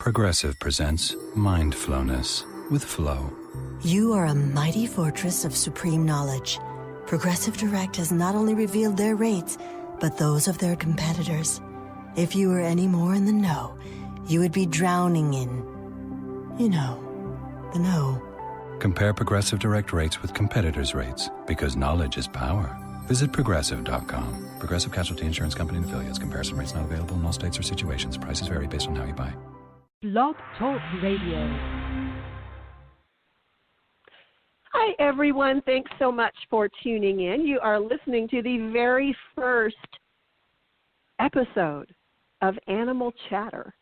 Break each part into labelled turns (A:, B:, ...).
A: Progressive presents Mindfulness with Flow.
B: You are a mighty fortress of supreme knowledge. Progressive Direct has not only revealed their rates, but those of their competitors. If you were any more in the know, you would be drowning in, the know.
A: Compare Progressive Direct rates with competitors' rates, because knowledge is power. Visit Progressive.com. Progressive Casualty Insurance Company and Affiliates. Comparison rates not available in all states or situations. Prices vary based on how you buy.
C: Blog Talk Radio.
D: Hi, everyone. Thanks so much for tuning in. You are listening to the very first episode of Animal Chatter.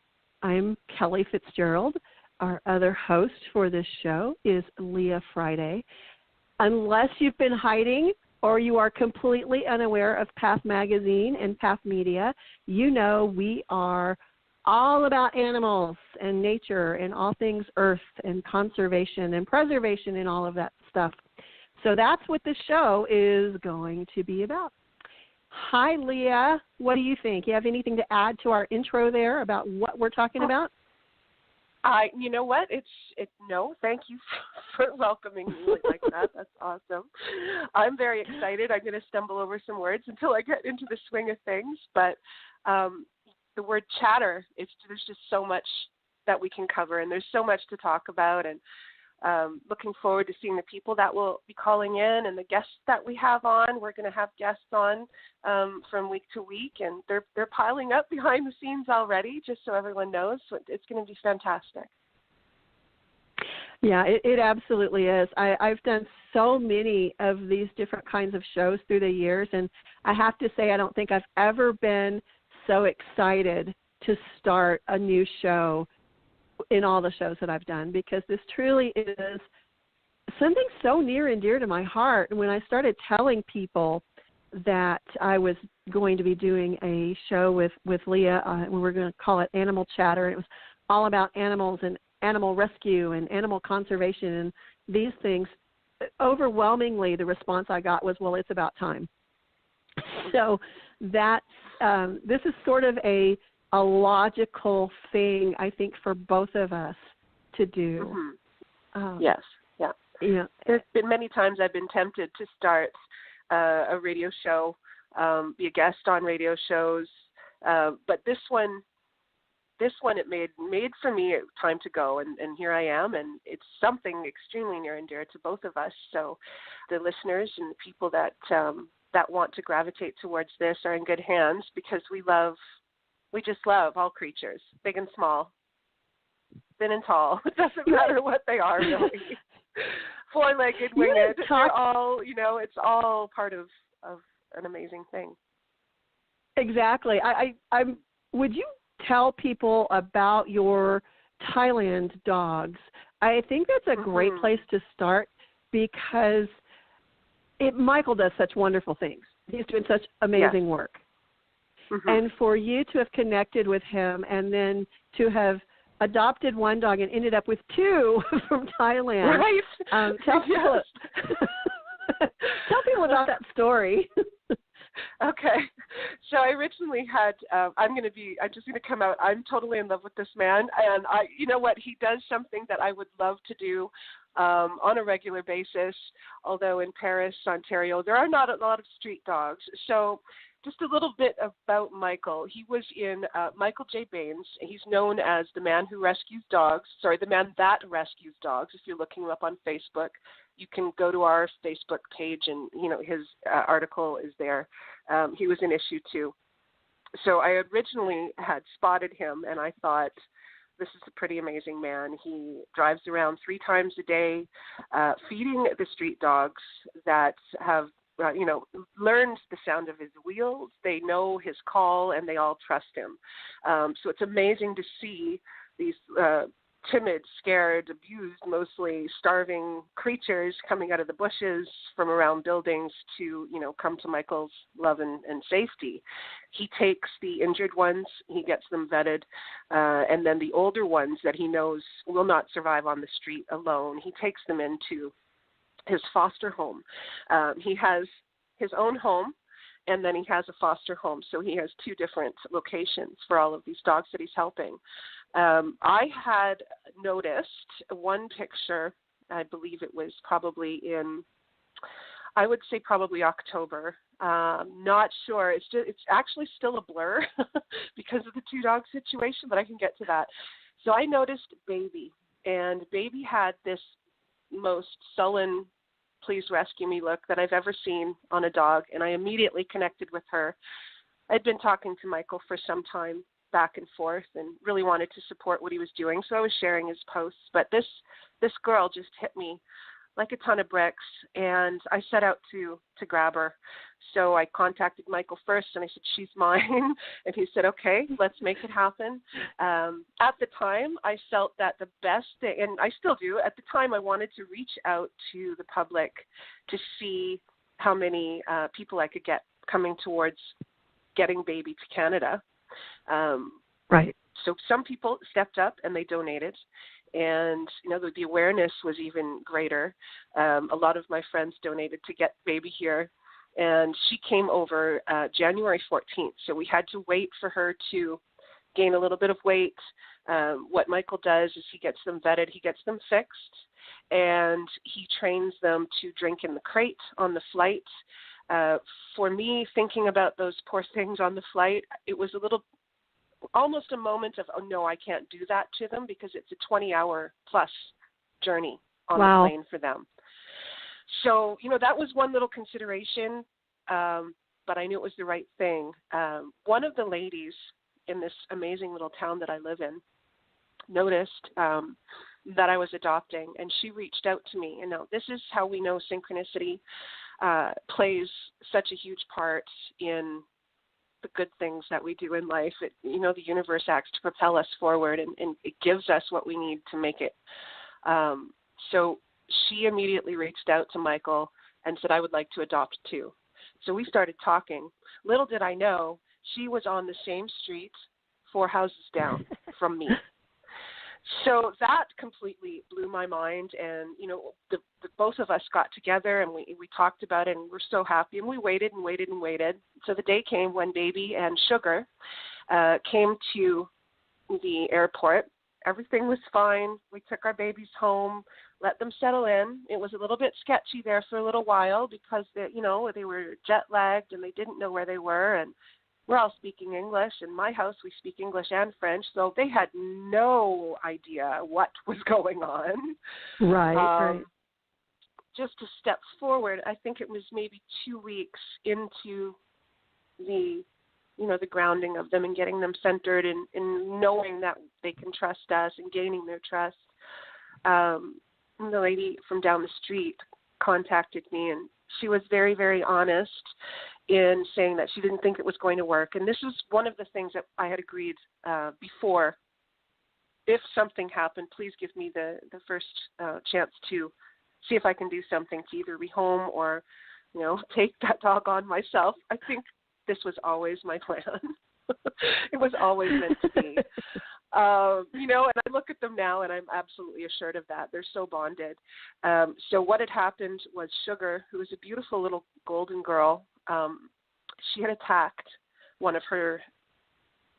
D: I'm Kelly Fitzgerald. Our other host for this show is Leah Friday. Unless you've been hiding or you are completely unaware of Path Magazine and Path Media, you know we are all about animals and nature and all things earth and conservation and preservation and all of that stuff. So that's what this show is going to be about. Hi, Leah. What do you think? You have anything to add to our intro there about what we're talking about?
E: You know what? No, thank you for welcoming me like that. That's awesome. I'm very excited. I'm going to stumble over some words until I get into the swing of things, but the word chatter, there's just so much that we can cover, and there's so much to talk about, and looking forward to seeing the people that will be calling in and the guests that we have on. We're going to have guests on from week to week, and they're piling up behind the scenes already, just so everyone knows. So it's going to be fantastic.
D: Yeah, it absolutely is. I've done so many of these different kinds of shows through the years, and I have to say I don't think I've ever been so excited to start a new show in all the shows that I've done, because this truly is something so near and dear to my heart. And when I started telling people that I was going to be doing a show with Leah, we were going to call it Animal Chatter, and it was all about animals and animal rescue and animal conservation and these things, overwhelmingly the response I got was, well, it's about time. So that's this is sort of a logical thing, I think, for both of us to do.
E: Mm-hmm. Yes, yeah. Yeah. There's been many times I've been tempted to start a radio show, be a guest on radio shows, but this one it made for me time to go, and here I am, and it's something extremely near and dear to both of us. So the listeners and the people that want to gravitate towards this are in good hands, because we just love all creatures, big and small, thin and tall. It doesn't matter what they are, really. Four-legged, winged, they're all, it's all part of an amazing thing.
D: Exactly. I'm. Would you tell people about your Thailand dogs? I think that's a great place to start, because Michael does such wonderful things. He's doing such amazing work. Mm-hmm. And for you to have connected with him and then to have adopted one dog and ended up with two from Thailand.
E: Right.
D: Tell people about that story.
E: Okay. So I originally had, I'm just going to come out, I'm totally in love with this man. And you know what, he does something that I would love to do on a regular basis, although in Paris, Ontario, there are not a lot of street dogs. So just a little bit about Michael. He was in Michael J. Baines. He's known as the man that rescues dogs. If you're looking him up on Facebook, you can go to our Facebook page, and his article is there. He was in issue 2. So I originally had spotted him, and I thought, this is a pretty amazing man. He drives around 3 times a day, feeding the street dogs that have learned the sound of his wheels. They know his call, and they all trust him. So it's amazing to see these timid, scared, abused, mostly starving creatures coming out of the bushes from around buildings to, come to Michael's love and safety. He takes the injured ones, he gets them vetted, and then the older ones that he knows will not survive on the street alone, he takes them into his foster home. He has his own home, and then he has a foster home. So he has 2 different locations for all of these dogs that he's helping. I had noticed one picture, I believe it was probably in, I would say probably October. Not sure. It's actually still a blur because of the 2 dog situation, but I can get to that. So I noticed Baby, and Baby had this most sullen, please rescue me look that I've ever seen on a dog, and I immediately connected with her. I'd been talking to Michael for some time, back and forth, and really wanted to support what he was doing, so I was sharing his posts. But this girl just hit me like a ton of bricks, and I set out to grab her. So I contacted Michael first, and I said, she's mine. And he said, okay, let's make it happen. At the time, I felt that the best thing, and I still do, at the time I wanted to reach out to the public to see how many people I could get coming towards getting Baby to Canada.
D: Right.
E: So some people stepped up and they donated. And, the awareness was even greater. A lot of my friends donated to get Baby here. And she came over January 14th. So we had to wait for her to gain a little bit of weight. What Michael does is he gets them vetted. He gets them fixed. And he trains them to drink in the crate on the flight. For me, thinking about those poor things on the flight, it was almost a moment of, oh, no, I can't do that to them because it's a 20-hour plus journey on the plane for them. So, that was one little consideration, but I knew it was the right thing. One of the ladies in this amazing little town that I live in noticed that I was adopting, and she reached out to me. And now this is how we know synchronicity plays such a huge part in the good things that we do in life. The universe acts to propel us forward, and it gives us what we need to make it. So she immediately reached out to Michael and said, I would like to adopt too. So we started talking. Little did I know, she was on the same street 4 houses down from me. So that completely blew my mind, and the both of us got together and we talked about it, and we're so happy, and we waited and waited and waited. So the day came when Baby and Sugar came to the airport. Everything was fine. We took our babies home, let them settle in. It was a little bit sketchy there for a little while because they were jet lagged and they didn't know where they were, and we're all speaking English. In my house, we speak English and French, so they had no idea what was going on.
D: Right.
E: Just to step forward, I think it was maybe 2 weeks into the grounding of them and getting them centered and knowing that they can trust us and gaining their trust. The lady from down the street contacted me, and she was very, very honest in saying that she didn't think it was going to work. And this was one of the things that I had agreed before. If something happened, please give me the first chance to see if I can do something to either rehome or, take that dog on myself. I think this was always my plan. It was always meant to be. And I look at them now and I'm absolutely assured of that. They're so bonded. So what had happened was Sugar, who was a beautiful little golden girl, she had attacked one of her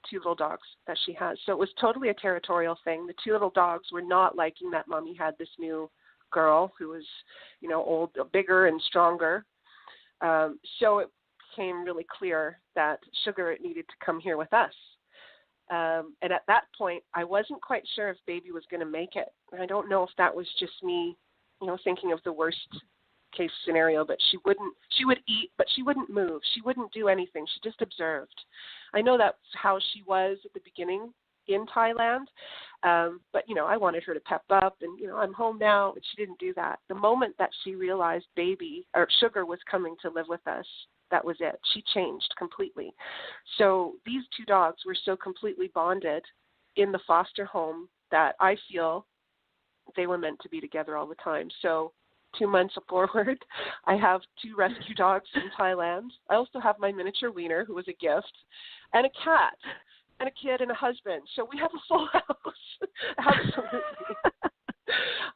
E: 2 little dogs that she has. So it was totally a territorial thing. The 2 little dogs were not liking that Mommy had this new girl who was, old, bigger and stronger. So it became really clear that Sugar needed to come here with us. And at that point, I wasn't quite sure if Baby was going to make it. I don't know if that was just me, thinking of the worst case scenario, but she would eat, but she wouldn't move. She wouldn't do anything. She just observed. I know that's how she was at the beginning in Thailand. But, I wanted her to pep up and, I'm home now, but she didn't do that. The moment that she realized Sugar was coming to live with us, that was it. She changed completely. So these 2 dogs were so completely bonded in the foster home that I feel they were meant to be together all the time. So 2 months forward, I have 2 rescue dogs from Thailand. I also have my miniature wiener, who was a gift, and a cat, and a kid, and a husband. So we have a full house. Absolutely.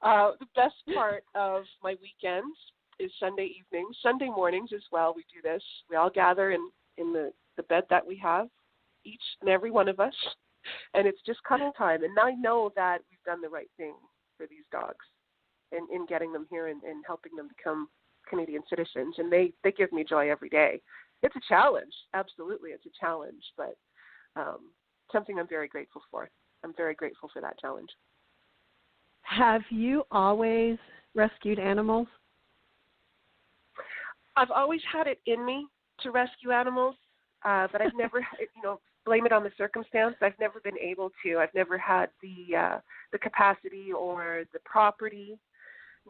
E: The best part of my weekends is Sunday evenings, Sunday mornings as well. We do this. We all gather in the bed that we have, each and every one of us, and it's just cuddle time. And I know that we've done the right thing for these dogs in getting them here and helping them become Canadian citizens. And they give me joy every day. It's a challenge. Absolutely, it's a challenge, but something I'm very grateful for. I'm very grateful for that challenge.
D: Have you always rescued animals?
E: I've always had it in me to rescue animals, but I've never, blame it on the circumstance. I've never been able to. I've never had the capacity or the property.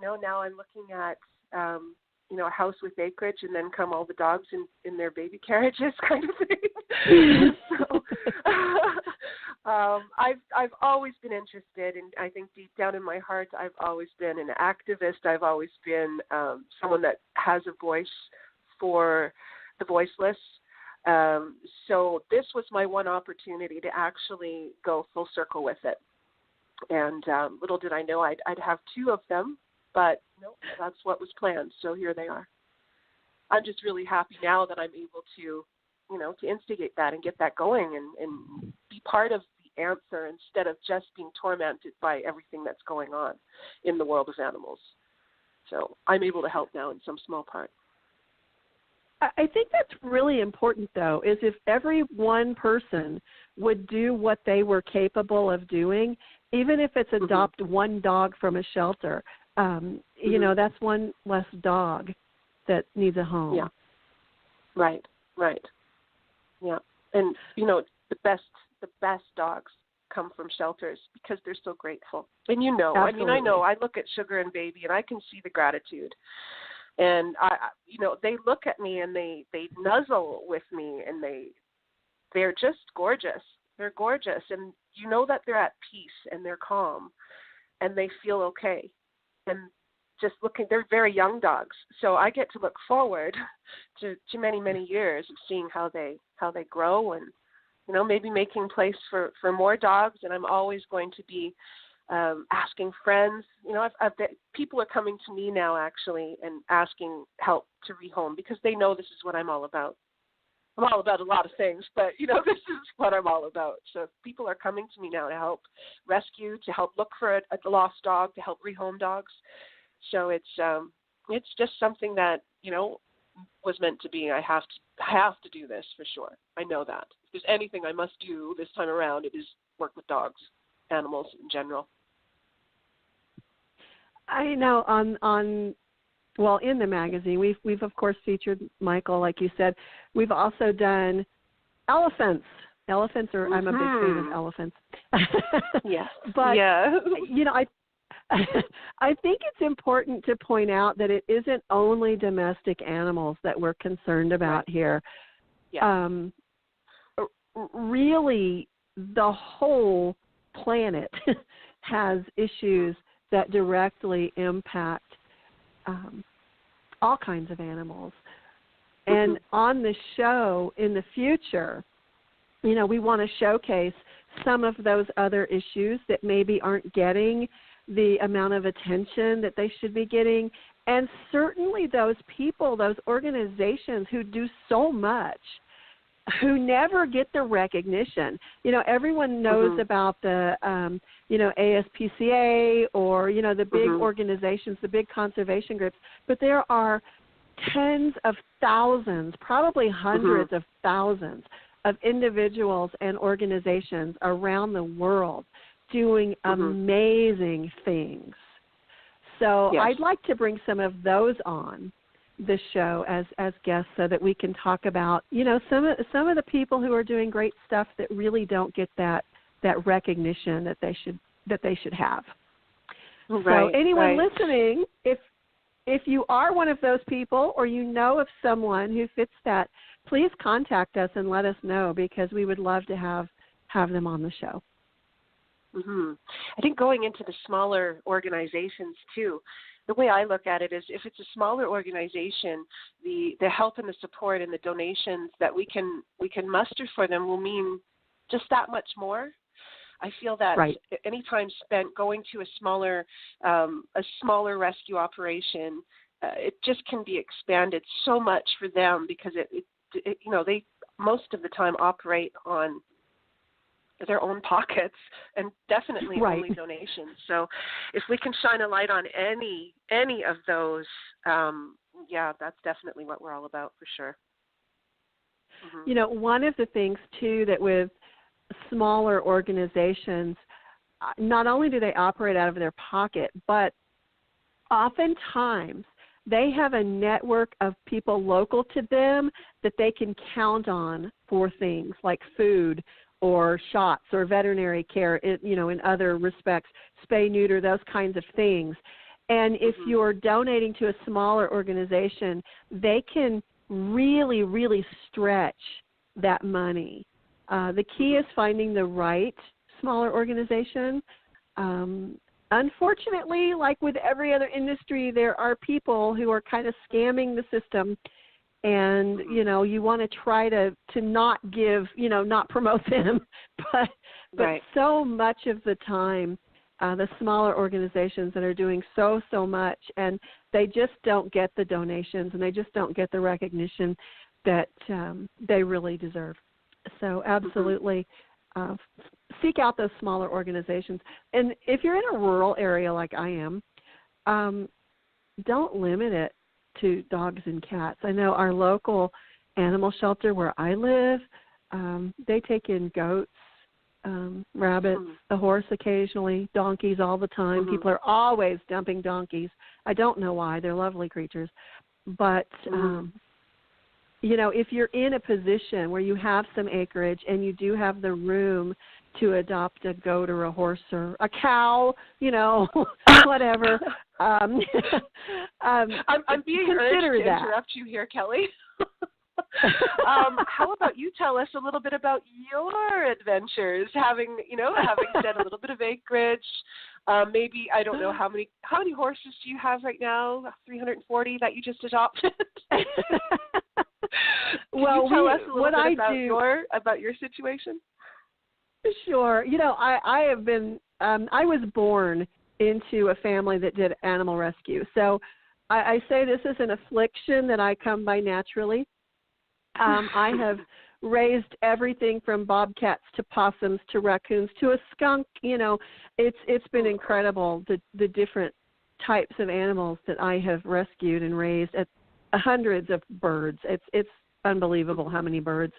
E: Now I'm looking at, a house with acreage, and then come all the dogs in their baby carriages, kind of thing. So, I've always been interested, and I think deep down in my heart, I've always been an activist. I've always been someone that has a voice for the voiceless. So this was my one opportunity to actually go full circle with it. And little did I know I'd have two of them, but no, that's what was planned. So here they are. I'm just really happy now that I'm able to, to instigate that and get that going and be part of the answer instead of just being tormented by everything that's going on in the world of animals. So I'm able to help now in some small part.
D: I think that's really important, though, is if every one person would do what they were capable of doing, even if it's adopt one dog from a shelter, that's one less dog that needs a home.
E: Yeah. Right. Yeah. And, the best dogs come from shelters because they're so grateful. And
D: Absolutely.
E: I look at Sugar and Baby and I can see the gratitude. And they look at me and they nuzzle with me and they're just gorgeous. They're gorgeous, and that they're at peace and they're calm, and they feel okay. And just looking, they're very young dogs, so I get to look forward to many, many years of seeing how they grow and maybe making place for more dogs. And I'm always going to be asking friends. People are coming to me now actually and asking help to rehome because they know this is what I'm all about. I'm all about a lot of things, but this is what I'm all about. So people are coming to me now to help rescue, to help look for a lost dog, to help rehome dogs. So it's just something that was meant to be. I have to do this for sure. I know that. If there's anything I must do this time around, it is work with dogs, animals in general. I know
D: in the magazine, we've of course featured Michael, like you said. We've also done elephants. Elephants are, I'm a big fan of elephants.
E: Yeah.
D: But,
E: yeah.
D: I think it's important to point out that it isn't only domestic animals that we're concerned about here.
E: Yeah.
D: Really, the whole planet has issues that directly impact all kinds of animals. And on the show in the future, we want to showcase some of those other issues that maybe aren't getting the amount of attention that they should be getting. And certainly those people, those organizations who do so much, who never get the recognition. Everyone knows about the, ASPCA or, the big organizations, the big conservation groups, but there are tens of thousands, probably hundreds of thousands of individuals and organizations around the world doing amazing things. So
E: yes.
D: I'd like to bring some of those on the show as guests so that we can talk about, some of the people who are doing great stuff that really don't get that recognition that they should have.
E: Right,
D: so anyone listening, if you are one of those people or you know of someone who fits that, please contact us and let us know because we would love to have them on the show.
E: I think going into the smaller organizations too, the way I look at it is if it's a smaller organization, the help and the support and the donations that we can muster for them will mean just that much more. I feel that any time spent going to a smaller rescue operation it just can be expanded so much for them because it they most of the time operate on their own pockets and definitely
D: Right.
E: only donations. So if we can shine a light on any of those, that's definitely what we're all about for sure. Mm-hmm.
D: One of the things too that with smaller organizations, not only do they operate out of their pocket, but oftentimes they have a network of people local to them that they can count on for things like food or shots or veterinary care, in other respects, spay, neuter, those kinds of things. And if you're donating to a smaller organization, they can really, really stretch that money. The key is finding the right smaller organization. Unfortunately, like with every other industry, there are people who are kind of scamming the system, and you want to try to not give, not promote them, but
E: right.
D: So much of the time, the smaller organizations that are doing so much, and they just don't get the donations, and they just don't get the recognition that they really deserve. So absolutely. Seek out those smaller organizations. And if you're in a rural area like I am, don't limit it to dogs and cats. I know our local animal shelter where I live, they take in goats, rabbits, a horse occasionally, donkeys all the time. People are always dumping donkeys. I don't know why. They're lovely creatures. But if you're in a position where you have some acreage and you do have the room to adopt a goat or a horse or a cow, whatever.
E: I'm being urged to
D: that.
E: interrupt you here, Kelly. How about you tell us a little bit about your adventures, having said a little bit of acreage, maybe, I don't know, how many horses do you have right now? 340 that you just adopted?
D: Well,
E: you tell us a little bit
D: about
E: your situation?
D: Sure. I have been, I was born into a family that did animal rescue. So I say this is an affliction that I come by naturally. I have raised everything from bobcats to possums to raccoons to a skunk. It's been incredible, the different types of animals that I have rescued and raised, at hundreds of birds. It's unbelievable how many birds.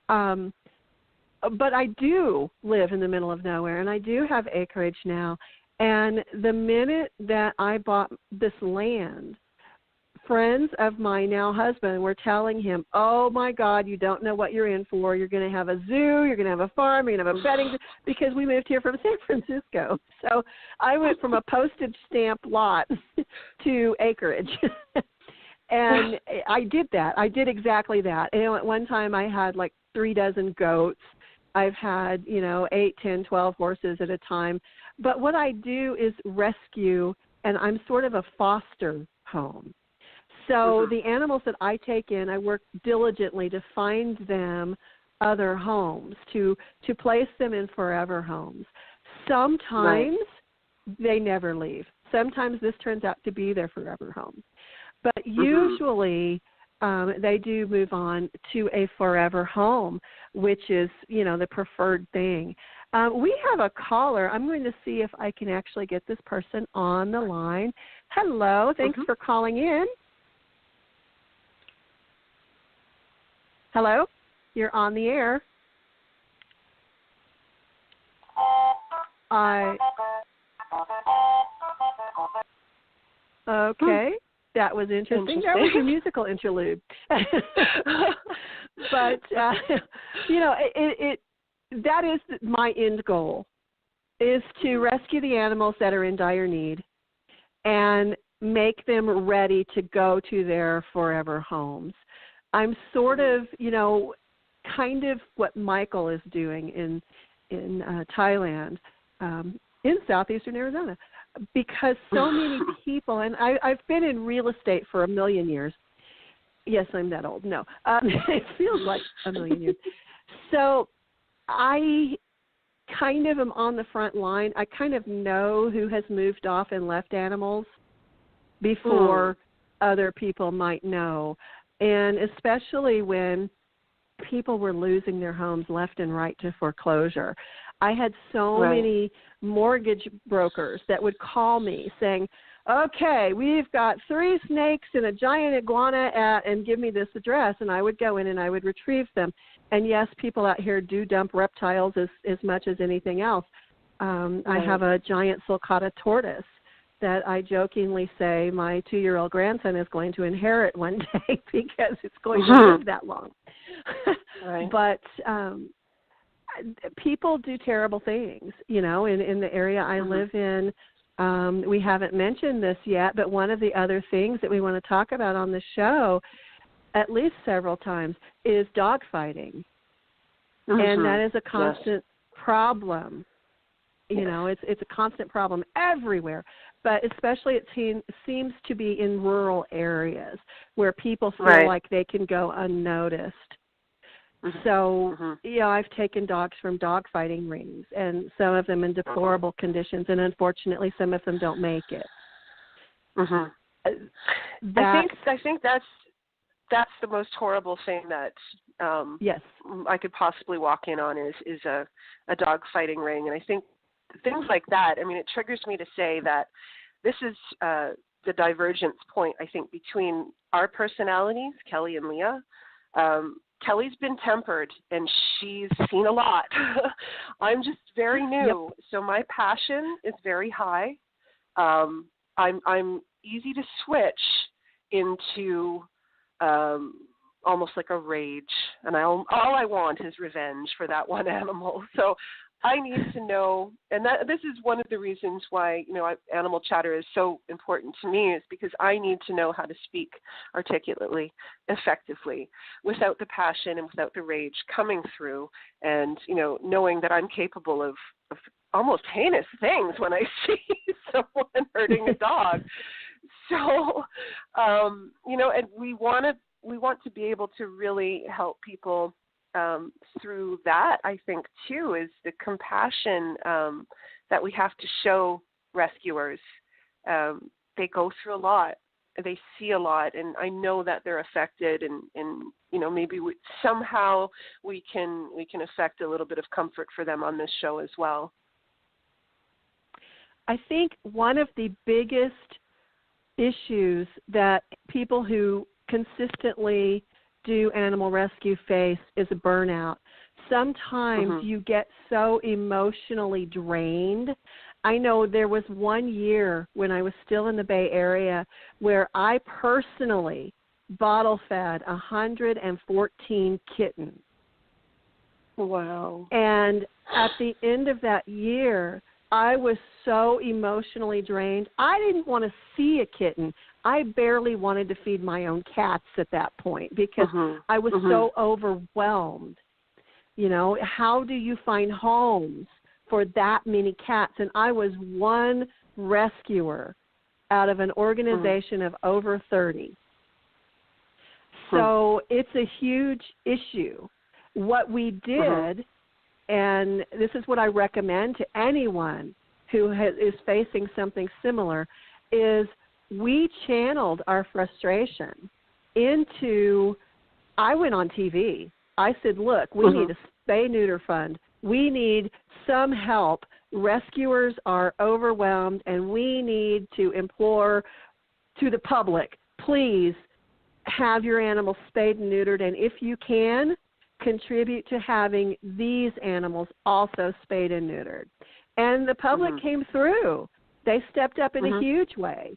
D: But I do live in the middle of nowhere, and I do have acreage now. And the minute that I bought this land, friends of my now husband were telling him, oh, my God, you don't know what you're in for. You're going to have a zoo. You're going to have a farm. You're going to have a petting zoo, because we moved here from San Francisco. So I went from a postage stamp lot to acreage. And I did that. I did exactly that. At one time I had like 36 goats. I've had, 8, 10, 12 horses at a time. But what I do is rescue, and I'm sort of a foster home. So the animals that I take in, I work diligently to find them other homes, to place them in forever homes. Sometimes they never leave. Sometimes this turns out to be their forever home. But usually they do move on to a forever home, which is, the preferred thing. We have a caller. I'm going to see if I can actually get this person on the line. Hello. Thanks for calling in. Hello? You're on the air. Okay. That was interesting. That was a musical interlude. But, that is my end goal, is to rescue the animals that are in dire need and make them ready to go to their forever homes. I'm sort of, kind of what Michael is doing in Thailand, in southeastern Arizona, because so many people, and I've been in real estate for 1 million years. Yes, I'm that old. No, it feels like 1 million years. So I kind of am on the front line. I kind of know who has moved off and left animals before other people might know. And especially when people were losing their homes left and right to foreclosure. I had so many mortgage brokers that would call me saying, okay, we've got 3 snakes and a giant iguana and give me this address. And I would go in and I would retrieve them. And yes, people out here do dump reptiles as much as anything else. I have a giant sulcata tortoise that I jokingly say my 2-year-old grandson is going to inherit one day because it's going to live that long. But people do terrible things, you know, in the area I live in. We haven't mentioned this yet, but one of the other things that we want to talk about on the show at least several times is dog fighting. And that is a constant problem. You know, it's a constant problem everywhere, but especially it seems to be in rural areas where people feel like they can go unnoticed. So, you know, I've taken dogs from dog fighting rings, and some of them in deplorable conditions, and unfortunately some of them don't make it.
E: I think that's the most horrible thing that I could possibly walk in on is a dog fighting ring. And I think things like that, I mean, it triggers me to say that this is the divergence point, I think, between our personalities, Kellie and Leah. Kellie's been tempered, and she's seen a lot. I'm just very new, so my passion is very high. I'm easy to switch into almost like a rage, and all I want is revenge for that one animal. So I need to know, and this is one of the reasons why, you know, Animal Chatter is so important to me, is because I need to know how to speak articulately, effectively, without the passion and without the rage coming through, and, you know, knowing that I'm capable of almost heinous things when I see someone hurting a dog. So, you know, and we want to be able to really help people through that, I think, too, is the compassion that we have to show rescuers. They go through a lot. They see a lot, and I know that they're affected, and you know, maybe somehow we can affect a little bit of comfort for them on this show as well.
D: I think one of the biggest issues that people who consistently do animal rescue face is a burnout. Sometimes you get so emotionally drained. I know there was one year when I was still in the Bay Area where I personally bottle fed 114 kittens.
E: Wow.
D: And at the end of that year, I was so emotionally drained. I didn't want to see a kitten. I barely wanted to feed my own cats at that point because I was so overwhelmed. You know, how do you find homes for that many cats? And I was one rescuer out of an organization of over 30. So it's a huge issue. What we did, and this is what I recommend to anyone who is facing something similar, is we channeled our frustration into, I went on TV. I said, look, we need a spay-neuter fund. We need some help. Rescuers are overwhelmed, and we need to implore to the public, please have your animals spayed and neutered, and if you can, contribute to having these animals also spayed and neutered. And the public came through. They stepped up in a huge way.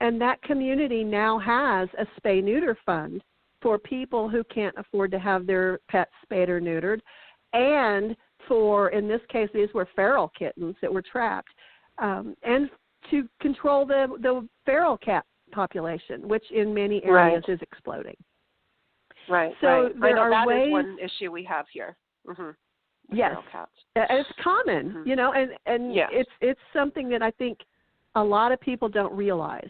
D: And that community now has a spay-neuter fund for people who can't afford to have their pets spayed or neutered. And for, in this case, these were feral kittens that were trapped. And to control the feral cat population, which in many areas is exploding. So there are ways.
E: Is one issue we have here.
D: Yes, it's common, you know, and it's something that I think a lot of people don't realize.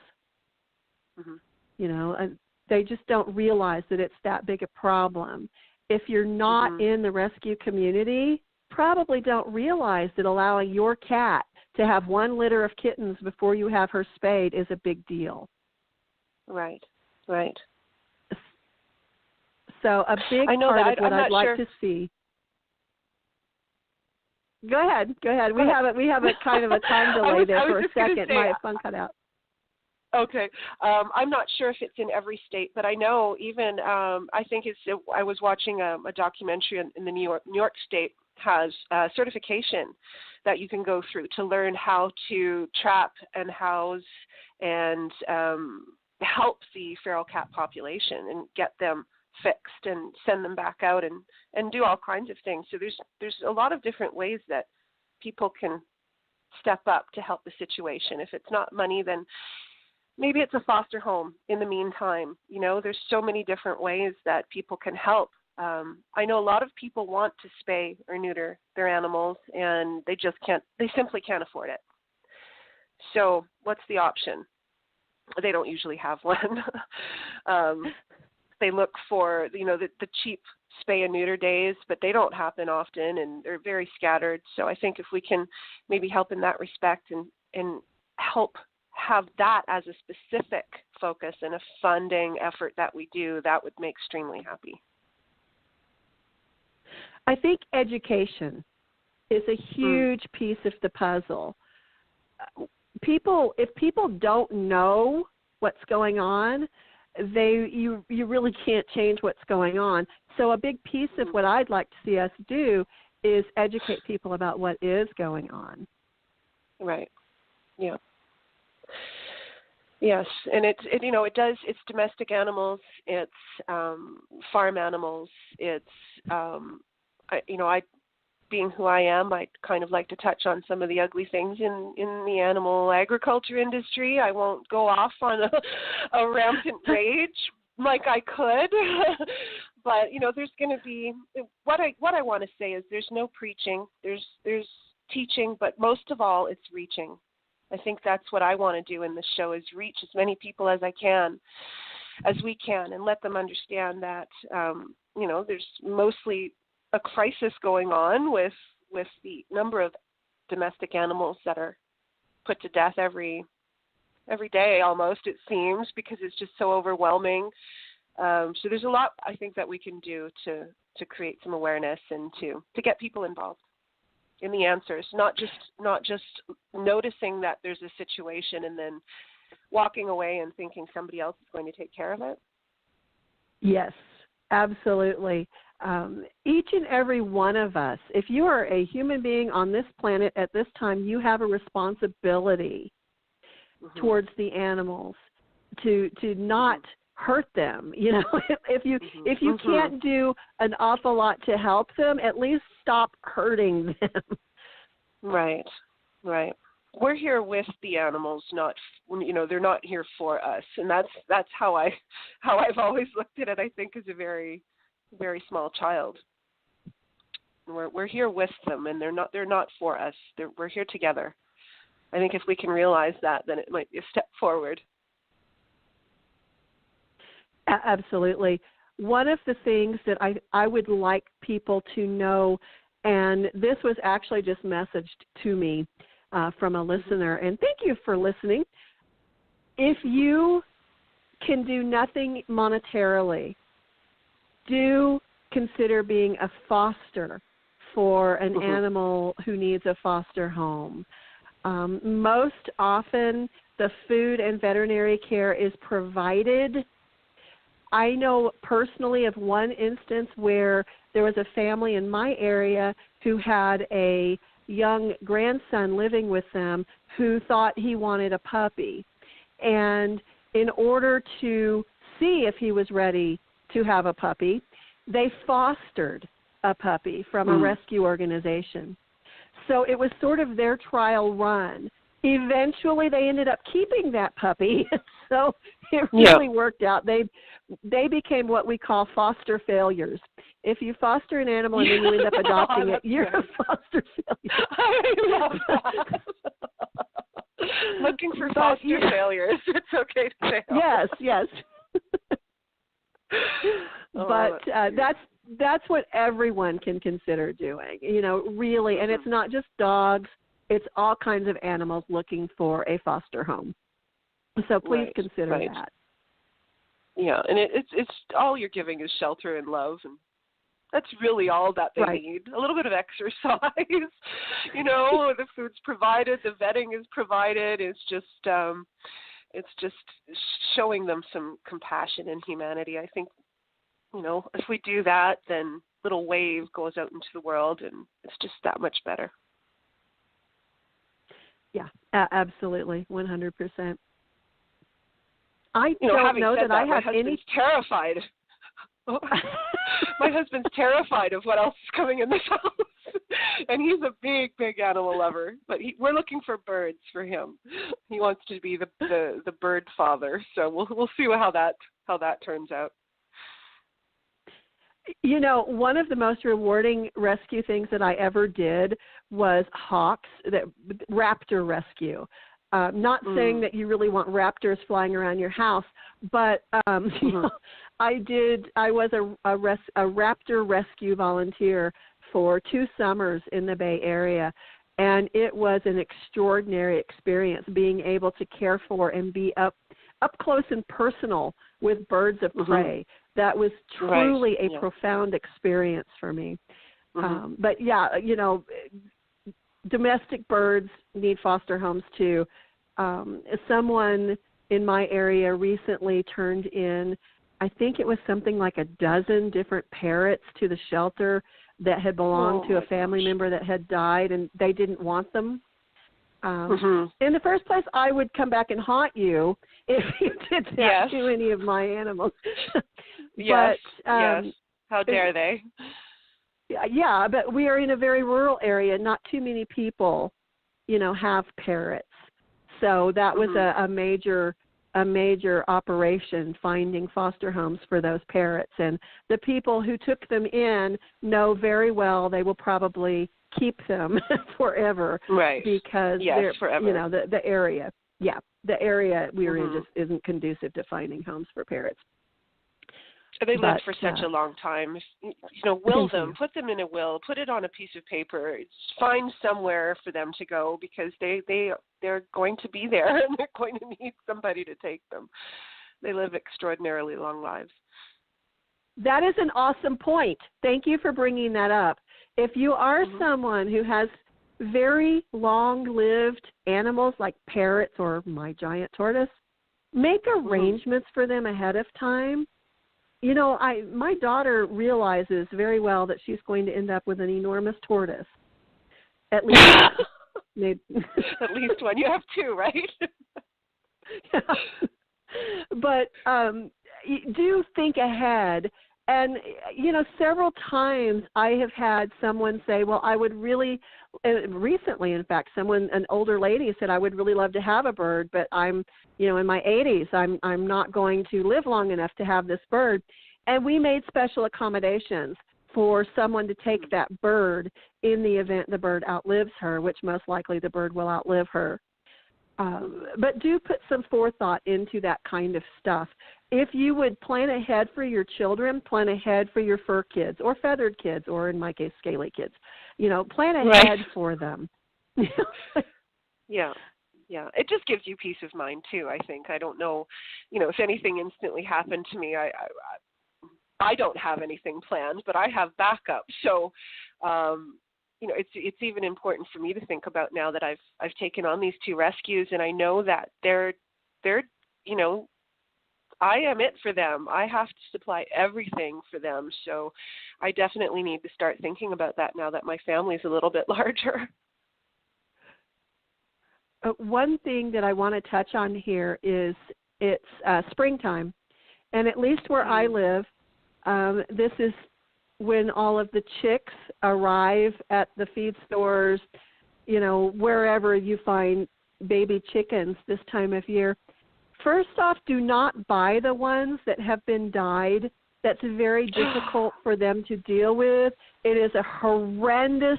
D: You know, and they just don't realize that it's that big a problem. If you're not in the rescue community, probably don't realize that allowing your cat to have one litter of kittens before you have her spayed is a big deal.
E: Right. Right.
D: So a big
E: I know
D: part
E: that.
D: of what
E: I'm
D: I'd
E: not
D: like
E: sure.
D: to see. Go ahead. We have a kind of a time delay there for a second. My phone cut out.
E: Okay. I'm not sure if it's in every state, but I know even I think I was watching a documentary in the New York State has certification that you can go through to learn how to trap and house and help the feral cat population and get them fixed and send them back out and do all kinds of things. So there's a lot of different ways that people can step up to help the situation. If it's not money, then maybe it's a foster home in the meantime. You know, there's so many different ways that people can help. I know a lot of people want to spay or neuter their animals, and they simply can't afford it. So what's the option? They don't usually have one. They look for, the cheap spay and neuter days, but they don't happen often, and they're very scattered. So I think if we can maybe help in that respect and help have that as a specific focus and a funding effort that we do, that would make extremely happy.
D: I think education is a huge piece of the puzzle. If people don't know what's going on, you really can't change what's going on. So a big piece of what I'd like to see us do is educate people about what is going on.
E: Right. Yeah. Yes, and it's domestic animals, it's farm animals, it's I being who I am, I kind of like to touch on some of the ugly things in the animal agriculture industry. I won't go off on a rampant rage like I could, but there's going to be what I want to say is there's no preaching, there's teaching, but most of all it's reaching. I think that's what I want to do in this show is reach as many people as we can, and let them understand that there's mostly a crisis going on with the number of domestic animals that are put to death every day almost, it seems, because it's just so overwhelming. So there's a lot I think that we can do to create some awareness and to get people involved in the answers, not just noticing that there's a situation and then walking away and thinking somebody else is going to take care of it.
D: Yes, absolutely. Each and every one of us, if you are a human being on this planet at this time, you have a responsibility towards the animals to not hurt them. If you can't do an awful lot to help them, at least stop hurting them. Right.
E: We're here with the animals, they're not here for us, and that's how I've always looked at it. I think as a very, very small child, we're here with them, and they're not for us. We're here together. I think if we can realize that, then it might be a step forward.
D: Absolutely. One of the things that I would like people to know, and this was actually just messaged to me from a listener, and thank you for listening. If you can do nothing monetarily, do consider being a foster for an animal who needs a foster home. Most often, the food and veterinary care is provided. I know personally of one instance where there was a family in my area who had a young grandson living with them who thought he wanted a puppy. And in order to see if he was ready to have a puppy, they fostered a puppy from a rescue organization. So it was sort of their trial run. Eventually, they ended up keeping that puppy, so it really worked out. They became what we call foster failures. If you foster an animal and then you end up adopting it, you're a foster failure.
E: I love that. Looking for foster failures. It's okay to fail.
D: Yes. But that's what everyone can consider doing, really. And it's not just dogs. It's all kinds of animals looking for a foster home. So please consider that.
E: Yeah, and it's all you're giving is shelter and love, and that's really all that they need. A little bit of exercise, the food's provided, the vetting is provided. It's just showing them some compassion and humanity. I think, if we do that, then little wave goes out into the world, and it's just that much better.
D: Yeah, absolutely, 100%. I don't know that I have any.
E: Terrified. My husband's terrified of what else is coming in this house, and he's a big, big animal lover. But we're looking for birds for him. He wants to be the bird father. So we'll see how that turns out.
D: One of the most rewarding rescue things that I ever did was hawks, raptor rescue. Not saying that you really want raptors flying around your house, but I was a raptor rescue volunteer for 2 summers in the Bay Area, and it was an extraordinary experience being able to care for and be up close and personal with birds of prey. That was truly a profound experience for me. But yeah, domestic birds need foster homes too. Someone in my area recently turned in, I think it was something like 12 different parrots to the shelter that had belonged to a family member that had died, and they didn't want them. In the first place, I would come back and haunt you if you did that to any of my animals.
E: Yes. How dare they?
D: Yeah, but we are in a very rural area. Not too many people, have parrots. So that was a major operation, finding foster homes for those parrots. And the people who took them in know very well they will probably keep them forever. Right. Because they're forever. The area. Yeah. The area we're in just isn't conducive to finding homes for parrots.
E: They lived for such a long time. Will them, put them in a will, put it on a piece of paper, find somewhere for them to go, because they're going to be there and they're going to need somebody to take them. They live extraordinarily long lives.
D: That is an awesome point. Thank you for bringing that up. If you are someone who has very long-lived animals like parrots or my giant tortoise, make arrangements for them ahead of time. My daughter realizes very well that she's going to end up with an enormous tortoise. At least
E: at least one. You have 2, right?
D: Yeah. But do think ahead. And, several times I have had someone say, well, I would really, recently, in fact, an older lady said, I would really love to have a bird, but I'm, in my 80s, I'm not going to live long enough to have this bird. And we made special accommodations for someone to take that bird in the event the bird outlives her, which most likely the bird will outlive her. But do put some forethought into that kind of stuff. If you would plan ahead for your children, plan ahead for your fur kids or feathered kids, or in my case, scaly kids. Plan ahead for them.
E: Yeah. It just gives you peace of mind too, I think. I don't know, if anything instantly happened to me, I don't have anything planned, but I have backup. So, it's even important for me to think about now that I've taken on these 2 rescues, and I know that they're I am it for them. I have to supply everything for them. So I definitely need to start thinking about that now that my family's a little bit larger.
D: One thing that I want to touch on here is it's springtime. And at least where I live, this is when all of the chicks arrive at the feed stores, wherever you find baby chickens this time of year. First off, do not buy the ones that have been dyed. That's very difficult for them to deal with. It is a horrendous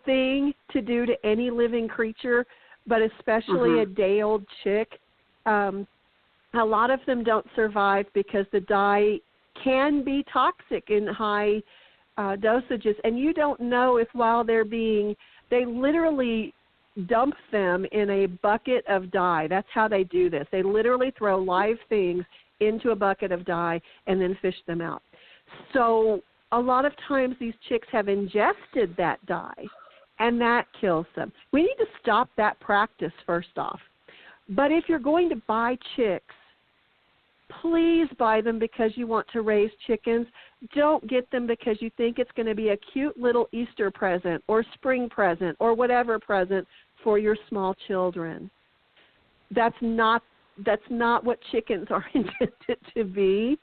D: thing to do to any living creature, but especially a day-old chick. A lot of them don't survive because the dye can be toxic in high dosages, and you don't know if while they literally dump them in a bucket of dye. That's how they do this. They literally throw live things into a bucket of dye, and then fish them out. So a lot of times these chicks have ingested that dye, and that kills them. We need to stop that practice first off. But if you're going to buy chicks, please buy them because you want to raise chickens. Don't get them because you think it's going to be a cute little Easter present or spring present or whatever present for your small children. That's not what chickens are intended to be.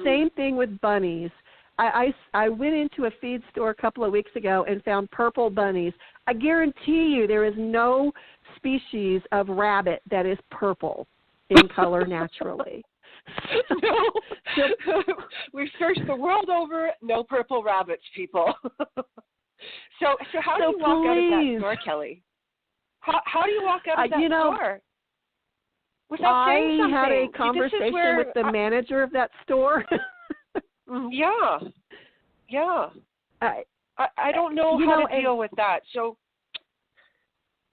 D: Same thing with bunnies. I went into a feed store a couple of weeks ago and found purple bunnies. I guarantee you there is no species of rabbit that is purple in color naturally.
E: No. We've searched the world over, no purple rabbits, people. So how do you walk out of that store, Kelly? How do you walk out of that store? Without saying something?
D: I had a conversation with the manager of that store.
E: Yeah. I don't know how to deal with that, so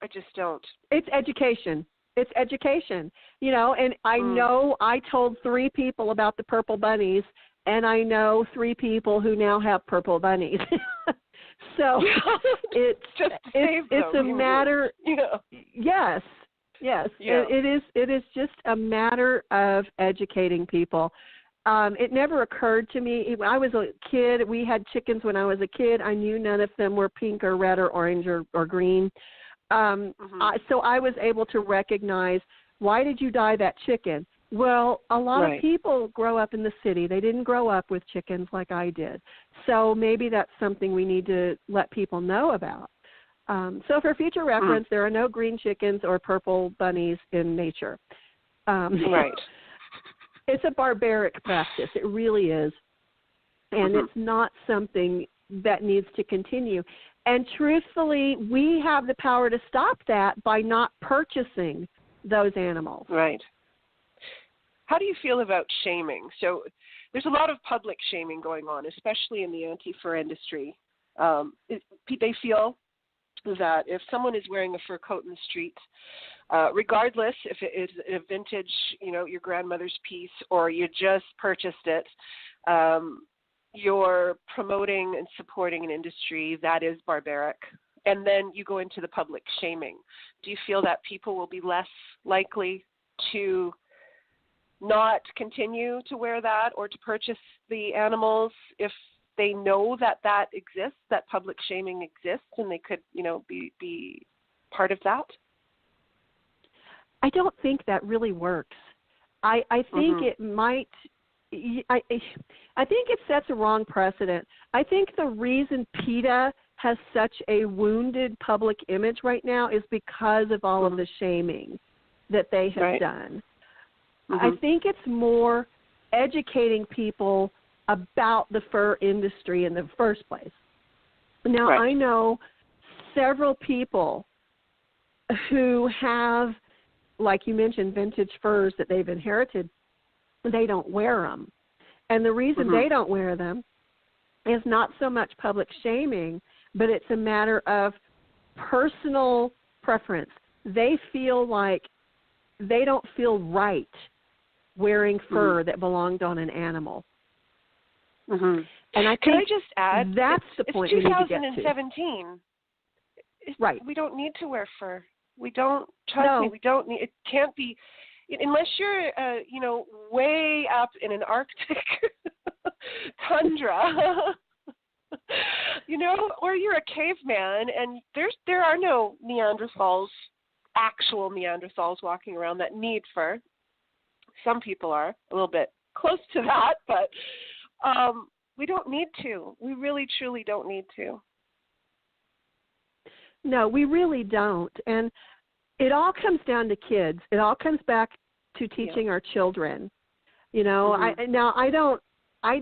E: I just don't.
D: It's education. And I know I told 3 people about the purple bunnies, and I know 3 people who now have purple bunnies. So it's a matter. Yes. Yeah. It is just a matter of educating people. It never occurred to me. When I was a kid, we had chickens when I was a kid. I knew none of them were pink or red or orange or green. So I was able to recognize, why did you dye that chicken? Well, a lot of people grow up in the city. They didn't grow up with chickens like I did. So maybe that's something we need to let people know about. So for future reference, there are no green chickens or purple bunnies in nature. It's a barbaric practice. It really is. And it's not something that needs to continue. And truthfully, we have the power to stop that by not purchasing those animals.
E: Right. How do you feel about shaming? So there's a lot of public shaming going on, especially in the anti-fur industry. They feel that if someone is wearing a fur coat in the street, regardless if it is a vintage, your grandmother's piece, or you just purchased it, you're promoting and supporting an industry that is barbaric. And then you go into the public shaming. Do you feel that people will be less likely to not continue to wear that or to purchase the animals if they know that exists, that public shaming exists, and they could, be part of that?
D: I don't think that really works. I think it might. I think it sets a wrong precedent. I think the reason PETA has such a wounded public image right now is because of all of the shaming that they have done. I think it's more educating people about the fur industry in the first place. Now, I know several people who have, like you mentioned, vintage furs that they've inherited. They don't wear them. And the reason they don't wear them is not so much public shaming, but it's a matter of personal preference. They feel like they don't feel right wearing fur that belonged on an animal. And I
E: Can I
D: think
E: just add,
D: that's the point we need to get to.
E: It's 2017.
D: Right.
E: We don't need to wear fur. We don't, trust me, we don't need, it can't be, unless you're, way up in an Arctic tundra, or you're a caveman, and there are no actual Neanderthals walking around that need fur. Some people are a little bit close to that, but we don't need to. We really, truly don't need to.
D: No, we really don't. And it all comes down to kids. It all comes back to teaching our children. I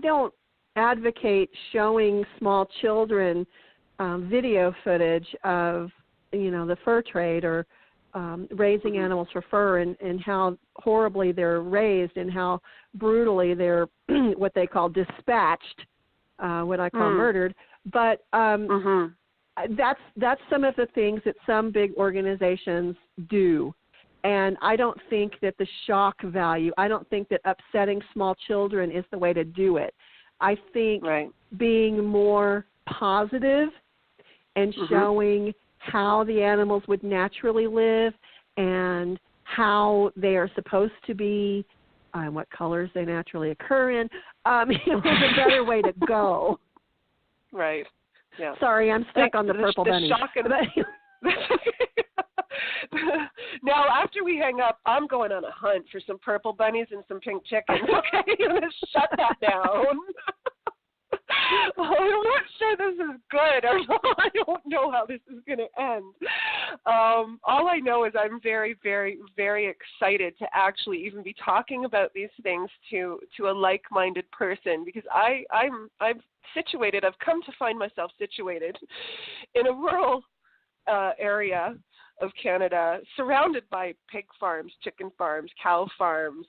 D: don't advocate showing small children video footage of, the fur trade or raising animals for fur and how horribly they're raised and how brutally they're what they call dispatched, what I call murdered. But that's some of the things that some big organizations do. And I don't think that the shock value, I don't think that upsetting small children is the way to do it. I think being more positive and showing how the animals would naturally live and how they are supposed to be, what colors they naturally occur in, is a better way to go.
E: Right. Yeah.
D: Sorry, I'm stuck on the purple bunny.
E: Now, after we hang up, I'm going on a hunt for some purple bunnies and some pink chickens. Okay, I'm going to shut that down. I'm not sure this is good. I don't know how this is going to end. All I know is I'm very, very, very excited to actually even be talking about these things to a like-minded person, because I'm situated. I've come to find myself situated in a rural area of Canada, surrounded by pig farms, chicken farms, cow farms.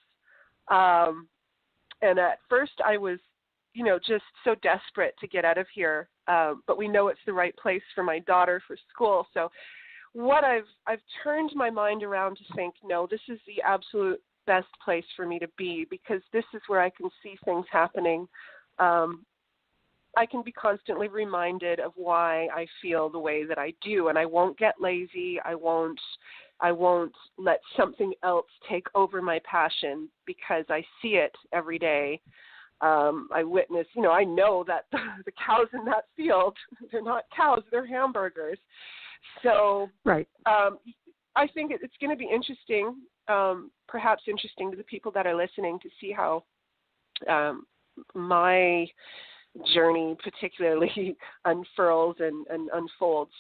E: And at first I was, just so desperate to get out of here. But we know it's the right place for my daughter for school. So what I've turned my mind around to think, no, this is the absolute best place for me to be, because this is where I can see things happening. I can be constantly reminded of why I feel the way that I do, and I won't get lazy. I won't let something else take over my passion, because I see it every day. I witness, I know that the cows in that field, they're not cows, they're hamburgers. So I think it's going to be interesting, perhaps interesting to the people that are listening, to see how my journey particularly unfurls and unfolds.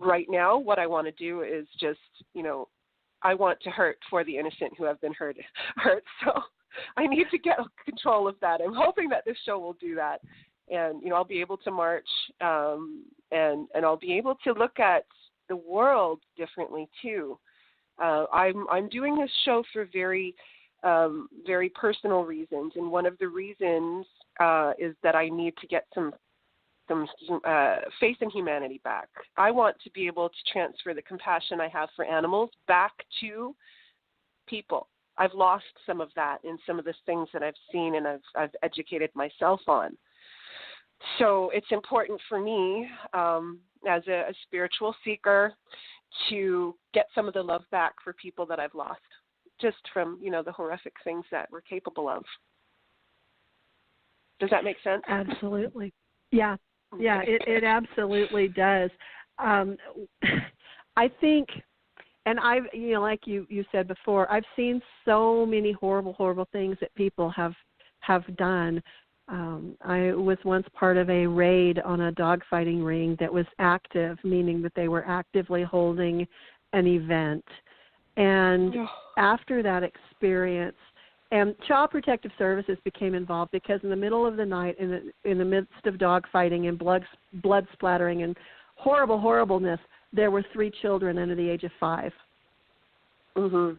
E: Right now, what I want to do is just, I want to hurt for the innocent who have been hurt. So I need to get control of that. I'm hoping that this show will do that. And, I'll be able to march and I'll be able to look at the world differently too. I'm doing this show for very, very personal reasons. And one of the reasons is that I need to get some faith in humanity back. I want to be able to transfer the compassion I have for animals back to people. I've lost some of that in some of the things that I've seen and I've educated myself on. So it's important for me as a spiritual seeker to get some of the love back for people that I've lost, just from, the horrific things that we're capable of. Does that make sense?
D: Absolutely. Yeah. Yeah, it absolutely does. I think, and I've, like you said before, I've seen so many horrible things that people have done. I was once part of a raid on a dogfighting ring that was active, meaning that they were actively holding an event. And after that experience, and Child Protective Services became involved, because in the middle of the night, in the midst of dogfighting and blood splattering and horribleness, there were 3 children under the age of 5.
E: Mm-hmm.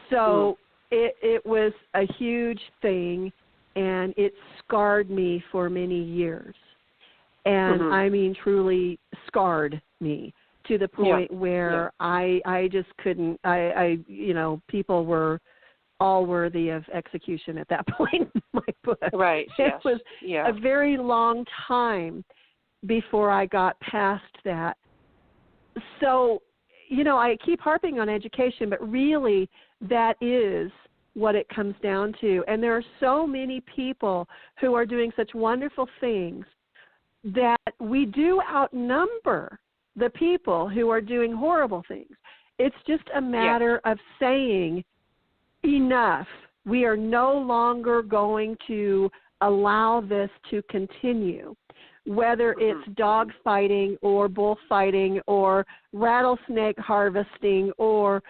D: So it was a huge thing, and it scarred me for many years. And I mean, truly scarred me to the point where I just couldn't, people were all worthy of execution at that point in my book.
E: Right.
D: It was a very long time before I got past that. So, I keep harping on education, but really that is what it comes down to. And there are so many people who are doing such wonderful things that we do outnumber the people who are doing horrible things. It's just a matter of saying, enough. We are no longer going to allow this to continue, whether it's dog fighting or bullfighting or rattlesnake harvesting or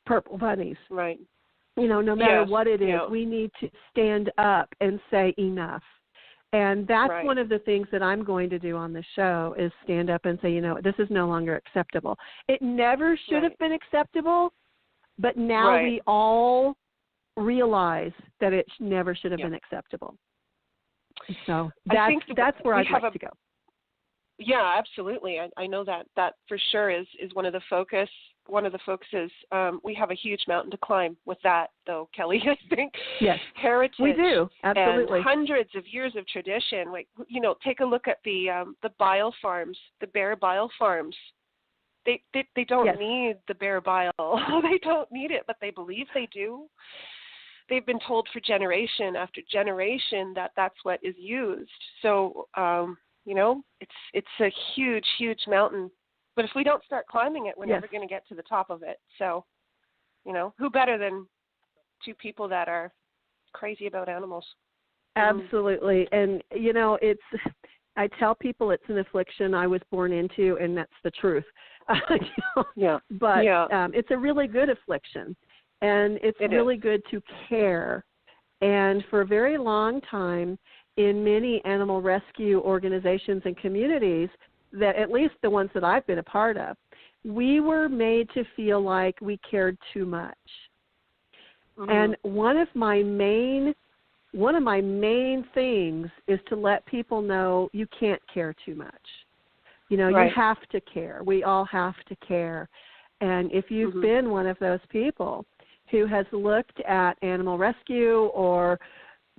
D: purple bunnies.
E: Right.
D: No matter what it is, we need to stand up and say enough. And that's one of the things that I'm going to do on the show, is stand up and say, this is no longer acceptable. It never should have been acceptable, but now we all realize that it never should have been acceptable. So that's where I'd like to go.
E: Yeah, absolutely. I know that for sure is one of the one of the folks says, we have a huge mountain to climb with that, though, Kelly. I think
D: yes,
E: heritage.
D: we do, absolutely,
E: and hundreds of years of tradition. Like, you know, take a look at the bile farms, the bear bile farms. They don't
D: yes.
E: need the bear bile. They don't need it, but they believe they do. They've been told for generation after generation that that's what is used. So, you know, it's a huge, huge mountain. But if we don't start climbing it, we're
D: yes.
E: never going to get to the top of it. So, you know, who better than two people that are crazy about animals?
D: Absolutely. And, you know, I tell people it's an affliction I was born into, and that's the truth. You know?
E: Yeah.
D: But
E: yeah.
D: It's a really good affliction, and it's really good to care. And for a very long time, in many animal rescue organizations and communities, that at least the ones that I've been a part of, we were made to feel like we cared too much. Mm-hmm. And one of my main things is to let people know you can't care too much. You know,
E: right.
D: You have to care. We all have to care. And if you've
E: mm-hmm.
D: been one of those people who has looked at animal rescue or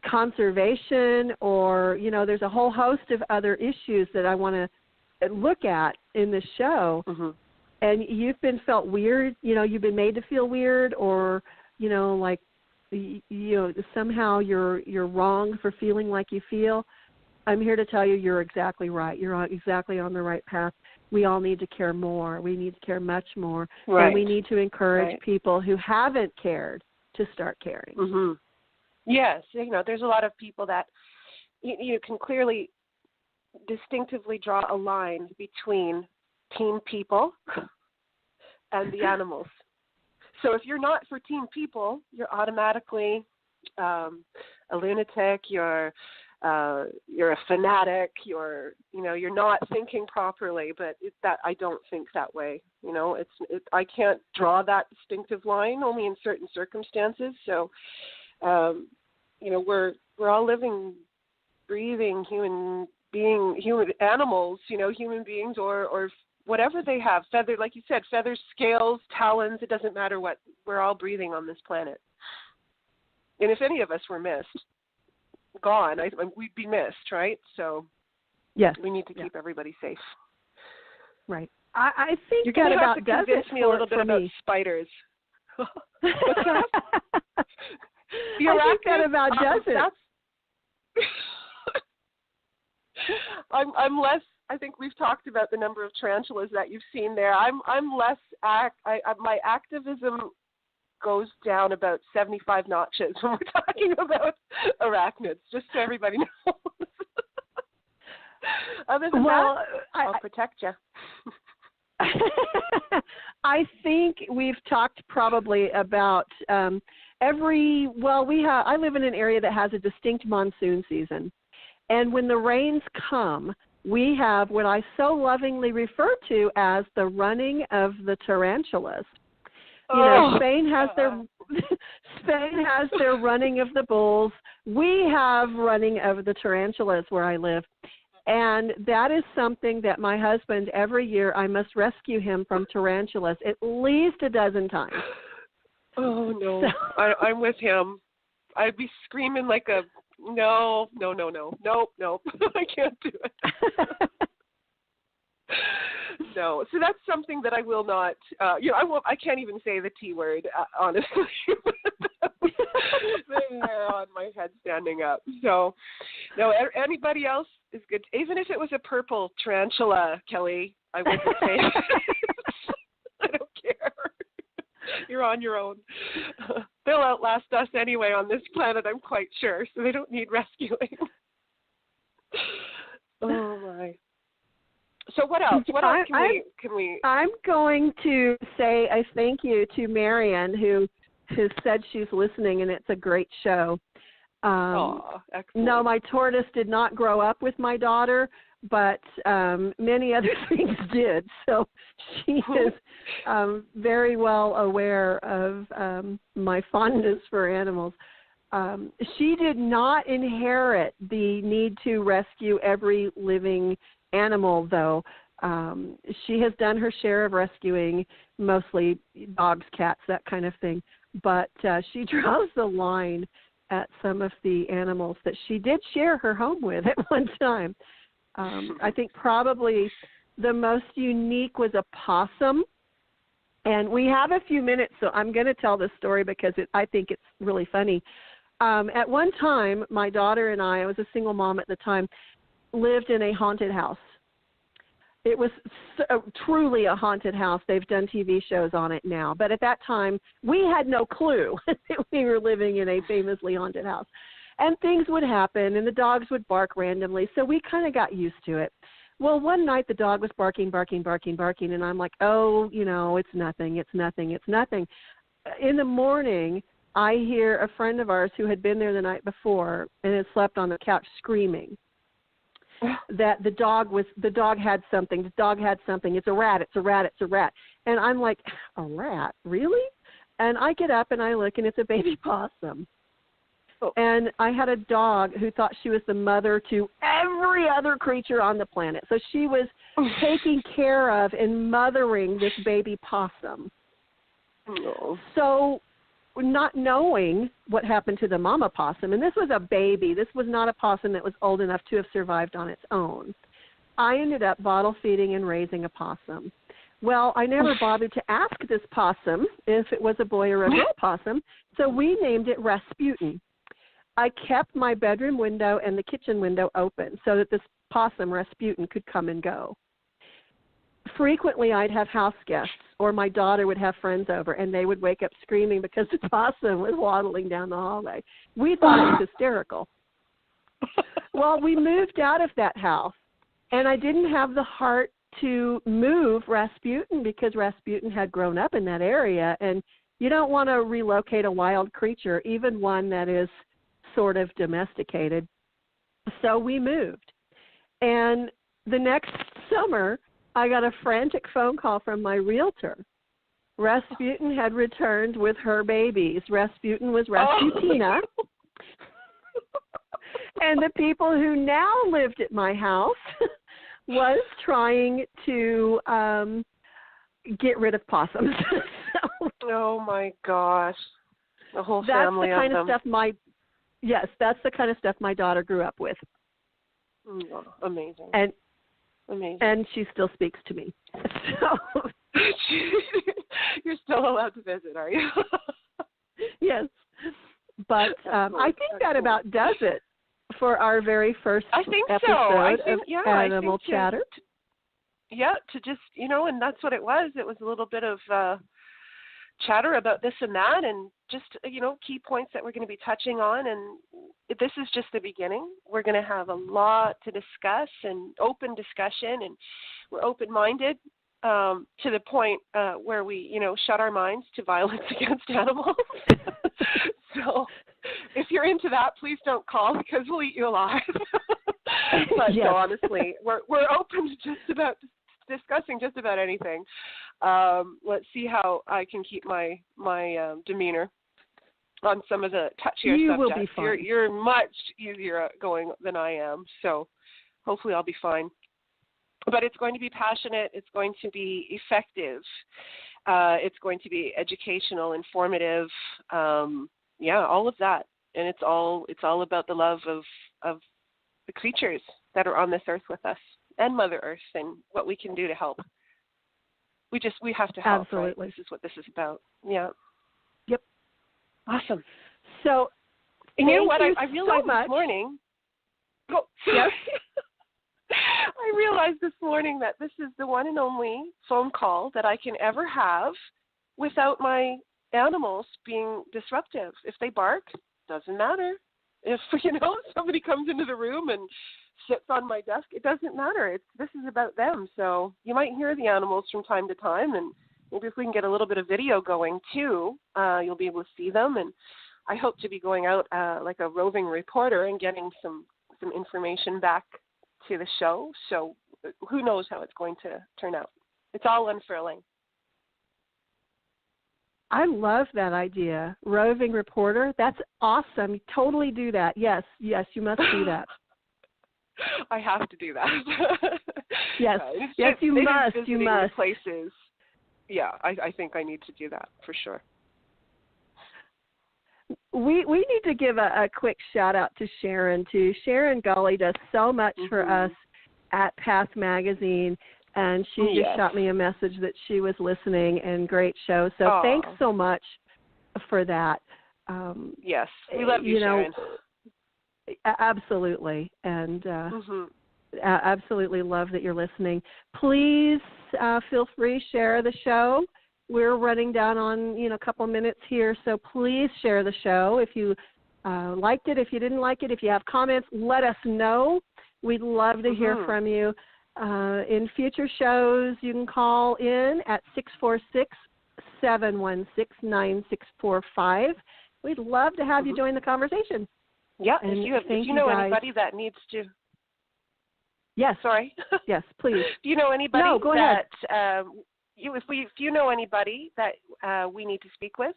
D: conservation, or, you know, there's a whole host of other issues that I want to look at in this show,
E: mm-hmm.
D: and you've been felt weird, you know, you've been made to feel weird, or, you know, like, you know, somehow you're wrong for feeling like you feel, I'm here to tell you you're exactly right. You're exactly on the right path. We all need to care more. We need to care much more.
E: Right.
D: And we need to encourage
E: right.
D: people who haven't cared to start caring.
E: Mm-hmm. Yes. You know, there's a lot of people that you can clearly distinctively draw a line between team people and the animals. So if you're not for team people, you're automatically a lunatic. You're a fanatic. You're not thinking properly. But I don't think that way. You know, I can't draw that distinctive line only in certain circumstances. So, you know, we're all living, breathing human animals, you know, human beings or whatever they have, like you said, feathers, scales, talons, it doesn't matter what, we're all breathing on this planet. And if any of us were gone, we'd be missed, right? So
D: yes.
E: We need to keep everybody safe.
D: Right. I think
E: you're going to have to convince me a little bit about
D: me.
E: Spiders. What's that?
D: I think that about does it.
E: I'm less. I think we've talked about the number of tarantulas that you've seen there. I'm less. My activism goes down about 75 notches when we're talking about arachnids. Just so everybody knows. Other than that, I'll protect you.
D: I think we've talked probably about I live in an area that has a distinct monsoon season. And when the rains come, we have what I so lovingly refer to as the running of the tarantulas. You know, Spain has their running of the bulls. We have running of the tarantulas where I live. And that is something that my husband, every year, I must rescue him from tarantulas at least a dozen times.
E: Oh, no. So. I'm with him. I'd be screaming like a, no. Nope. I can't do it. No. So that's something that I will not, I can't even say the T word, honestly. They're on my head standing up. So, no, anybody else is good. Even if it was a purple tarantula, Kelly, I wouldn't say it. I don't care. You're on your own. They'll outlast us anyway on this planet, I'm quite sure, so they don't need rescuing. Oh, my. So what else? What else can we? I'm
D: going to say a thank you to Marian, who has said she's listening, and it's a great show.
E: Excellent.
D: No, my tortoise did not grow up with my daughter, but many other things did. So she is very well aware of my fondness for animals. She did not inherit the need to rescue every living animal, though. She has done her share of rescuing, mostly dogs, cats, that kind of thing. But she draws the line at some of the animals that she did share her home with at one time. I think probably the most unique was a possum. And we have a few minutes, so I'm going to tell this story because I think it's really funny. At one time, my daughter and I was a single mom at the time, lived in a haunted house. It was truly a haunted house. They've done TV shows on it now. But at that time, we had no clue that we were living in a famously haunted house. And things would happen, and the dogs would bark randomly, so we kind of got used to it. Well, one night the dog was barking, and I'm like, oh, it's nothing. In the morning, I hear a friend of ours who had been there the night before and had slept on the couch screaming that the dog had something. It's a rat. And I'm like, a rat? Really? And I get up and I look, and it's a baby possum. Oh. And I had a dog who thought she was the mother to every other creature on the planet. So she was taking care of and mothering this baby possum. Oh. So not knowing what happened to the mama possum, and this was a baby. This was not a possum that was old enough to have survived on its own. I ended up bottle feeding and raising a possum. Well, I never bothered to ask this possum if it was a boy or a girl possum, so we named it Rasputin. I kept my bedroom window and the kitchen window open so that this possum, Rasputin, could come and go. Frequently, I'd have house guests, or my daughter would have friends over, and they would wake up screaming because the possum was waddling down the hallway. We thought it was hysterical. Well, we moved out of that house, and I didn't have the heart to move Rasputin because Rasputin had grown up in that area, and you don't want to relocate a wild creature, even one that is sort of domesticated. So we moved. And the next summer, I got a frantic phone call from my realtor. Rasputin had returned with her babies. Rasputin was Rasputina. Oh. And the people who now lived at my house was trying to get rid of possums.
E: Oh, my gosh. The whole family of them.
D: That's the kind of stuff my daughter grew up with.
E: Oh, amazing. Amazing.
D: And she still speaks to me. So
E: you're still allowed to visit, are you?
D: Yes. But I think that about does it for our very first episode of Animal Chatter.
E: To just, and that's what it was. It was a little bit of chatter about this and that, and just, key points that we're going to be touching on. And this is just the beginning. We're going to have a lot to discuss and open discussion, and we're open-minded to the point where we, shut our minds to violence against animals. So if you're into that, please don't call because we'll eat you alive. But yes. No, honestly, we're open to just about discussing just about anything. Let's see how I can keep my demeanor on some of the touchier subjects.
D: Will be fine.
E: You're much easier going than I am, so hopefully I'll be fine. But it's going to be passionate. It's going to be effective. It's going to be educational, informative. All of that. And it's all about the love of the creatures that are on this earth with us and Mother Earth and what we can do to help. We have to help.
D: Absolutely.
E: Right? This is what this is about. Yeah.
D: Yep.
E: Awesome.
D: So,
E: and you know what? I realized this morning. Oh,
D: yes.
E: I realized this morning that this is the one and only phone call that I can ever have without my animals being disruptive. If they bark, doesn't matter. If somebody comes into the room and sits on my desk, it doesn't matter. This is about them. So you might hear the animals from time to time, and maybe if we can get a little bit of video going too, you'll be able to see them. And I hope to be going out like a roving reporter and getting some information back to the show. So who knows how it's going to turn out. It's all unfurling.
D: I love that idea. Roving reporter. That's awesome. Totally do that. Yes, you must do that.
E: I have to do that.
D: Yes,
E: It's
D: yes,
E: just-
D: you
E: it is
D: must. You
E: visiting
D: must.
E: Places. Yeah, I think I need to do that for sure.
D: We need to give a quick shout out to Sharon too. Sharon Gully does so much for us at Path Magazine, and she just shot me a message that she was listening, and great show. So thanks so much for that.
E: Yes, we love you, Sharon.
D: Absolutely, and absolutely love that you're listening. Please feel free, share the show. We're running down on a couple minutes here, so please share the show. If you liked it, if you didn't like it, if you have comments, let us know. We'd love to hear from you. In future shows, you can call in at 646-716-9645. We'd love to have you join the conversation.
E: Yeah,
D: and
E: if you know anybody that needs to.
D: Yes.
E: Sorry.
D: Yes, please.
E: Do you know anybody
D: No, go ahead.
E: if you know anybody that we need to speak with,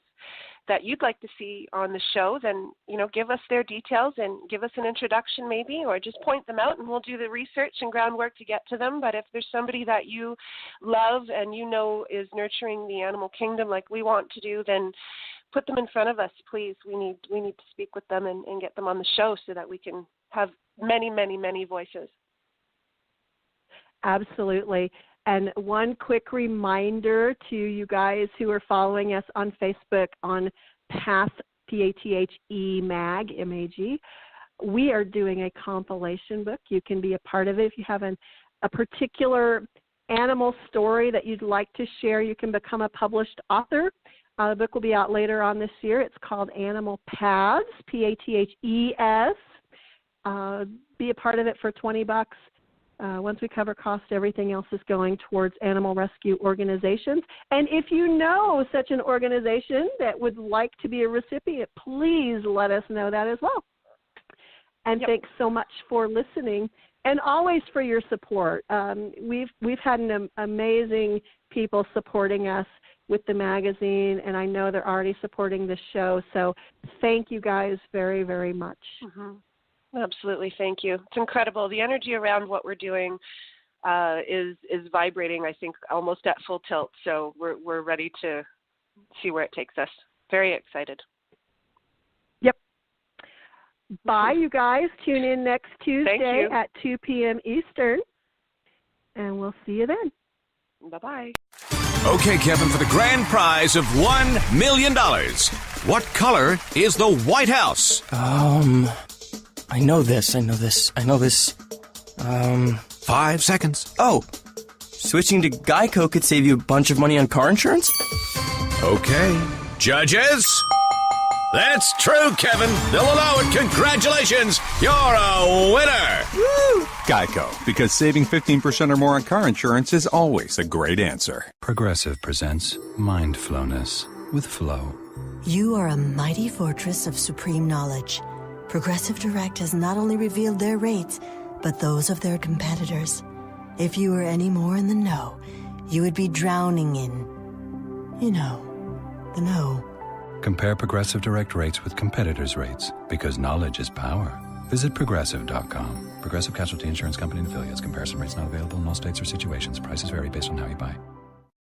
E: that you'd like to see on the show, then give us their details and give us an introduction maybe, or just point them out, and we'll do the research and groundwork to get to them. But if there's somebody that you love and is nurturing the animal kingdom like we want to do, then put them in front of us, please. We need to speak with them and get them on the show so that we can have many, many, many voices.
D: Absolutely. And one quick reminder to you guys who are following us on Facebook on Path, P-A-T-H-E Mag, M-A-G. We are doing a compilation book. You can be a part of it. If you have a particular animal story that you'd like to share, you can become a published author. The book will be out later on this year. It's called Animal Paths, P-A-T-H-E-S. Be a part of it for $20. Once we cover cost, everything else is going towards animal rescue organizations. And if you know such an organization that would like to be a recipient, please let us know that as well. And thanks so much for listening, and always for your support. We've had an amazing people supporting us with the magazine, and I know they're already supporting the show. So thank you guys very, very much.
E: Absolutely, thank you. It's incredible. The energy around what we're doing is vibrating, I think, almost at full tilt. So we're ready to see where it takes us. Very excited. Yep.
D: Bye, you guys. Tune in next Tuesday at 2 p.m. Eastern, and we'll see you then.
E: Bye-bye.
F: Okay, Kevin, for the grand prize of $1 million, what color is the White House?
G: I know this.
F: 5 seconds.
G: Oh, switching to Geico could save you a bunch of money on car insurance?
F: Okay. Judges? That's true, Kevin. They'll allow it. Congratulations. You're a winner.
G: Woo!
H: Geico, because saving 15% or more on car insurance is always a great answer.
A: Progressive presents Mindfulness with Flow.
B: You are a mighty fortress of supreme knowledge. Progressive Direct has not only revealed their rates, but those of their competitors. If you were any more in the know, you would be drowning in, the know.
A: Compare Progressive Direct rates with competitors' rates, because knowledge is power. Visit Progressive.com. Progressive Casualty Insurance Company and affiliates. Comparison rates not available in all states or situations. Prices vary based on how you buy.